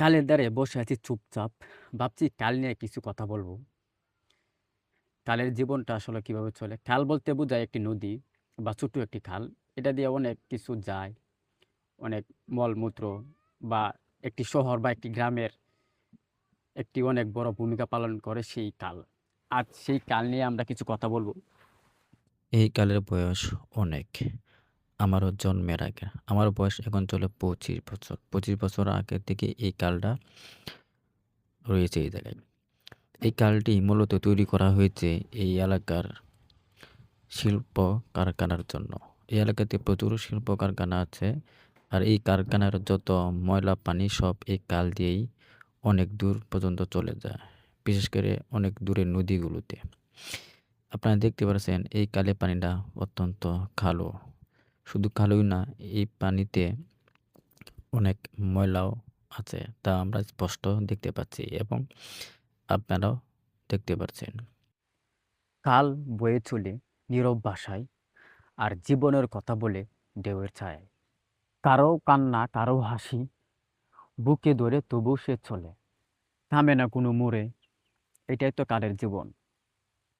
কালের ধারে বসে আছি চুপচাপ। ভাবছি কাল নিয়ে কিছু কথা বলব। কালের জীবনটা আসলে কিভাবে চলে? কাল বলতে বোঝায় একটি নদী বা ছোট্ট একটি খাল। এটা দিয়ে অনেক কিছু যায়। অনেক মলমূত্র বা একটি শহর বা একটি গ্রামের একটি অনেক বড় ভূমিকা পালন করে সেই কাল। আজ সেই কাল নিয়ে আমরা কিছু কথা বলব। এই কালের বয়স অনেক। আমারও জন্মের আগে। আমার বয়স এখন চলে ২৫ বছর। ২৫ বছর আগে থেকে এই কালটা রয়েছে এই জায়গায়। এই কালটি মূলত তৈরি করা হয়েছে এই এলাকার শিল্প কারখানার জন্য। এই এলাকাতে প্রচুর শিল্প কারখানা আছে। আর এই কারখানার যত ময়লা পানি সব এই কাল দিয়েই অনেক দূর পর্যন্ত চলে যায়। বিশেষ করে অনেক দূরের নদীগুলোতে। আপনারা দেখতে পাচ্ছেন এই কালের পানিটা অত্যন্ত কালো। শুধু কালোই না, এই পানিতে অনেক ময়লাও আছে। তা আমরা স্পষ্ট দেখতে পাচ্ছি এবং আপনারাও দেখতে পাচ্ছেন। কাল বয়ে চলে নীরব ভাষায় আর জীবনের কথা বলে ঢেউয়ের ছায়ায়। কারো কান্না, কারো হাসি বুকে ধরে তবু সে চলে। থামে না কোনো মোড়ে। এটাই তো কালের জীবন।